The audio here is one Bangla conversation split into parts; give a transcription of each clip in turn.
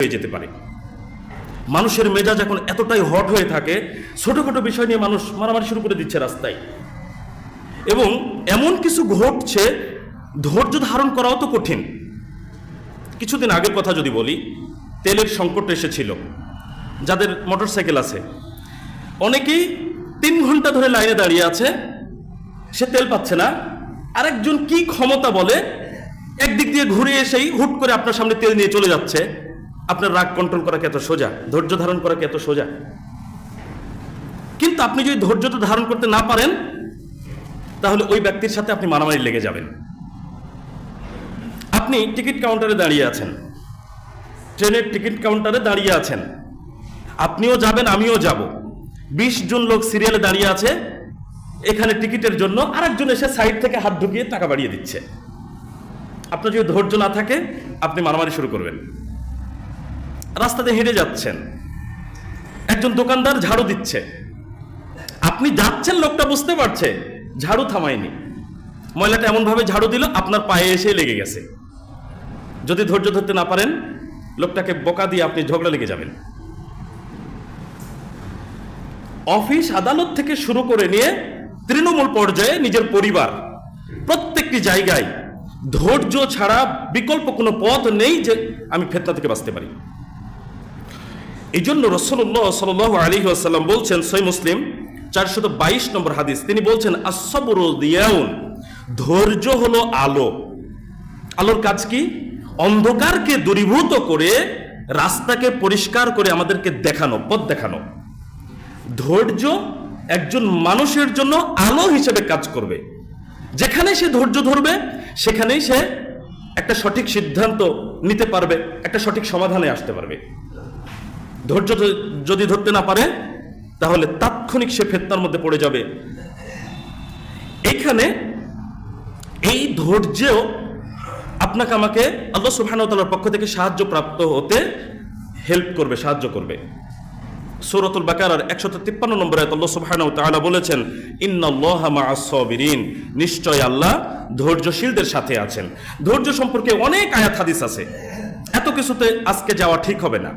হয়ে যেতে পারে। মানুষের মেজাজ এখন এতটাই হট হয়ে থাকে, ছোটখাটো বিষয় নিয়ে মানুষ মারামারি শুরু করে দিচ্ছে রাস্তায়, এবং এমন কিছু ঘটছে ধৈর্য ধারণ করাও তো কঠিন। কিছুদিন আগের কথা যদি বলি, তেলের সংকট এসেছিল। যাদের মোটরসাইকেল আছে অনেকেই 3 ঘন্টা ধরে লাইনে দাঁড়িয়ে আছে, সে তেল পাচ্ছে না। আরেকজন কি ক্ষমতা বলে একদিক দিয়ে ঘুরে এসেই হুট করে আপনার সামনে তেল নিয়ে চলে যাচ্ছে। আপনার রাগ কন্ট্রোল করা কি এত সোজা? ধৈর্য ধারণ করা কি এত সোজা? কিন্তু আপনি যদি ধৈর্যটা ধারণ করতে না পারেন, তাহলে ওই ব্যক্তির সাথে আপনি মারামারি লেগে যাবেন। আপনি টিকিট কাউন্টারে দাঁড়িয়ে আছেন, ট্রেনের টিকিট কাউন্টারে দাঁড়িয়ে আছেন, আপনিও যাবেন আমিও যাব। 20 জন লোক সিরিয়ালে দাঁড়িয়ে আছে এখানে টিকিটের জন্য, আরেকজন এসে সাইড থেকে হাত ঢুকিয়ে টাকা বাড়িয়ে দিচ্ছে। আপনার যদি ধৈর্য না থাকে, আপনি মারামারি শুরু করবেন। রাস্তাতে হেঁটে যাচ্ছেন, একজন দোকানদার ঝাড়ু দিচ্ছে, আপনি যাচ্ছেন, লোকটা বুঝতে পারছে ঝাড়ু থামায়নি, ময়লাটা এমন ভাবে ঝাড়ু দিল আপনার পায়ে এসে লেগে গেছে। যদি ধৈর্য ধরতে না পারেন, লোকটাকে বোকা দিয়ে আপনি ঝগড়া লেগে যাবেন। অফিস আদালত থেকে শুরু করে নিয়ে তৃণমূল পর্যায়ে নিজের পরিবার, প্রত্যেকটি জায়গায় ধৈর্য ছাড়া বিকল্প কোনো পথ নেই যে আমি ফিতনা থেকে বাঁচতে পারি। এই জন্য রাসূলুল্লাহ সাল্লাল্লাহু আলাইহি ওয়াসাল্লাম বলছেন, সহিহ মুসলিম 422 নম্বর হাদিস, তিনি বলছেন আস-সাবরু দিয়াউন, ধৈর্য হলো আলো। আলোর কাজ কি? অন্ধকারকে দূরীভূত করে রাস্তাকে পরিষ্কার করে আমাদেরকে দেখানো, পথ দেখানো। ধৈর্য একজন মানুষের জন্য আলো হিসেবে কাজ করবে। যেখানে সে ধৈর্য ধরবে, সেখানেই সে একটা সঠিক সিদ্ধান্ত নিতে পারবে, একটা সঠিক সমাধানে আসতে পারবে। ধৈর্য যদি ধরতে না পারে, তাহলে তাৎক্ষণিক সে ফিতনার মধ্যে পড়ে যাবে। এইখানে এই ধৈর্য আপনাকে আমাকে আল্লাহ সুবহানাহু ওয়া তাআলার পক্ষ থেকে সাহায্য প্রাপ্ত হতে হেল্প করবে, সাহায্য করবে। সূরাতুল বাকারার 153 নম্বর আয়াতে আল্লাহ সুবহানাহু ওয়া তাআলা বলেছেন, ইন্নাল্লাহা মা'আস সাবিরিন, নিশ্চয় আল্লাহ ধৈর্যশীলদের সাথে আছেন। ধৈর্য সম্পর্কে অনেক আয়াত হাদিস আছে, এত কিছুতে আজকে যাওয়া ঠিক হবে না।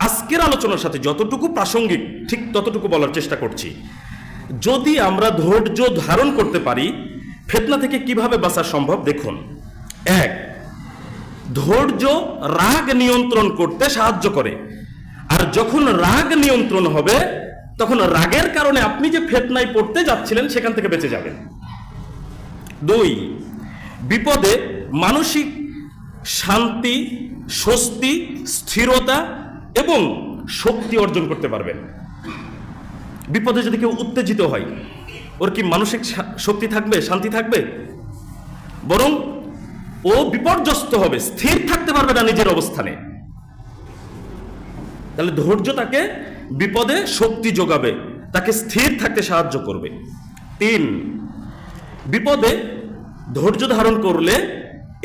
আজকের আলোচনার সাথে যতটুকু প্রাসঙ্গিক ঠিক ততটুকু বলার চেষ্টা করছি। যদি আমরা ধৈর্য ধারণ করতে পারি, ফিতনা থেকে কিভাবে বাঁচা সম্ভব দেখুন। 1, ধৈর্য রাগ নিয়ন্ত্রণ করতে সাহায্য করে, আর যখন রাগ নিয়ন্ত্রণ হবে, তখন রাগের কারণে আপনি যে ফিতনায় পড়তে যাচ্ছিলেন সেখান থেকে বেঁচে যাবেন। 2, বিপদে মানসিক শান্তি, স্বস্তি, স্থিরতা এবং শক্তি অর্জন করতে পারবেন। বিপদে যদি কেউ উত্তেজিত হয়, ওর কি মানসিক শক্তি থাকবে, শান্তি থাকবে? বরং ও বিপর্যস্ত হবে, স্থির থাকতে পারবে না নিজের অবস্থানে। তাহলে ধৈর্য তাকে বিপদে শক্তি যোগাবে, তাকে স্থির থাকতে সাহায্য করবে। 3, বিপদে ধৈর্য ধারণ করলে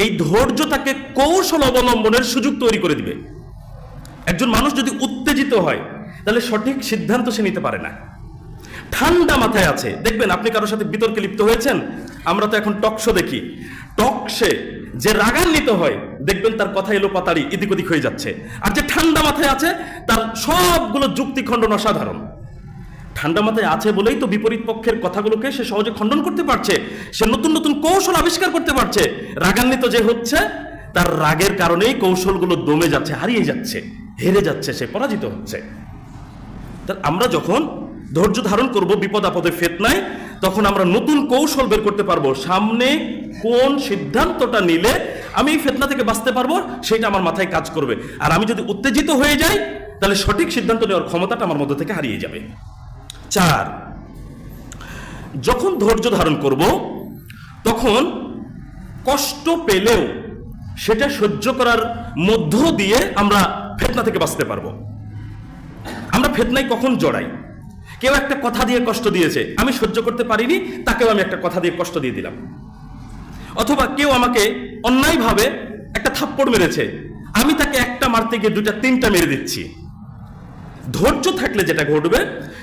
এই ধৈর্য তাকে কৌশল অবলম্বনের সুযোগ তৈরি করে দিবে। একজন মানুষ যদি উত্তেজিত হয়, তাহলে সঠিক সিদ্ধান্ত সে নিতে পারে না। ঠান্ডা মাথায় আছে, দেখবেন আপনি কারোর সাথে বিতর্কে লিপ্ত হয়েছেন, আমরা তো এখন টক শো দেখি, টকশে যে রাগান্বিত হয়, দেখবেন তার কথা এলো পাতাড়ি এদিক ওদিক হয়ে যাচ্ছে। আর যে ঠান্ডা মাথায় আছে, তার সবগুলো যুক্তি খণ্ডন অসাধারণ। ঠান্ডা মাথায় আছে বলেই তো বিপরীত পক্ষের কথাগুলোকে সে সহজে খণ্ডন করতে পারছে, সে নতুন নতুন কৌশল আবিষ্কার করতে পারছে। রাগান্বিত যে হচ্ছে, তার রাগের কারণেই কৌশলগুলো দমে যাচ্ছে, হারিয়ে যাচ্ছে, হেরে যাচ্ছে, সে পরাজিত হচ্ছে। আমরা যখন ধৈর্য ধারণ করব বিপদ আপদে ফিতনায়, তখন আমরা নতুন কৌশল বের করতে পারবো। সামনে কোন সিদ্ধান্তটা নিলে আমি এই ফিতনা থেকে বাঁচতে পারবো, সেটা আমার মাথায় কাজ করবে। আর আমি যদি উত্তেজিত হয়ে যাই, তাহলে সঠিক সিদ্ধান্ত নেওয়ার ক্ষমতাটা আমার মধ্যে থেকে হারিয়ে যাবে। 4, যখন ধৈর্য ধারণ করব, তখন কষ্ট পেলেও সেটা সহ্য করার মধ্য দিয়ে আমরা ফিতনা থেকে বাঁচতে পারবো। আমরা ফিতনায় কখন জড়াই? কেউ একটা কথা দিয়ে কষ্ট দিয়েছে, আমি সহ্য করতে পারিনি, তাকেও আমি একটা কথা দিয়ে কষ্ট দিয়ে দিলাম। অথবা কেউ আমাকে অন্যায়ভাবে একটা থাপ্পড় মেরেছে, আমি তাকে একটা মারতে গিয়ে 2টা 3টা মেরে দিচ্ছি। ধৈর্য থাকলে যেটা ঘটবে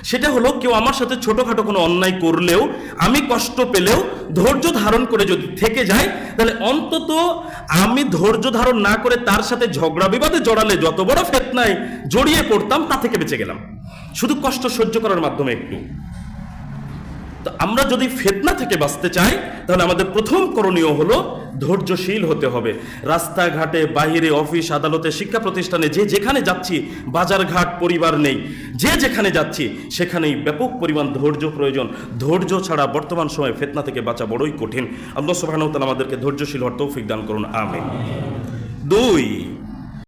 সেটা হলো, কেউ আমার সাথে ছোটখাটো কোনো অন্যায় করলেও, আমি কষ্ট পেলেও ধৈর্য ধারণ করে যদি থেকে যায়, তাহলে অন্তত আমি ধৈর্য ধারণ না করে তার সাথে ঝগড়া বিবাদে জড়ালে যত বড় ফিতনায় জড়িয়ে পড়তাম তা থেকে বেঁচে গেলাম, শুধু কষ্ট সহ্য করার মাধ্যমে একটু। তো আমরা যদি ফিতনা থেকে বাঁচতে চাই, তাহলে আমাদের প্রথম করণীয় হলো ধৈর্যশীল হতে হবে। রাস্তাঘাটে, বাহিরে, অফিস আদালতে, শিক্ষা প্রতিষ্ঠানে, যে যেখানে যাচ্ছি, বাজারঘাট, পরিবার নেই, যে যেখানে যাচ্ছি সেখানেই ব্যাপক পরিমাণ ধৈর্য প্রয়োজন। ধৈর্য ছাড়া বর্তমান সময়ে ফিতনা থেকে বাঁচা বড়ই কঠিন। আল্লাহ সুবহানাহু ওয়া তাআলা আমাদেরকে ধৈর্যশীল হওয়ার তৌফিক দান করুন, আমিন। 2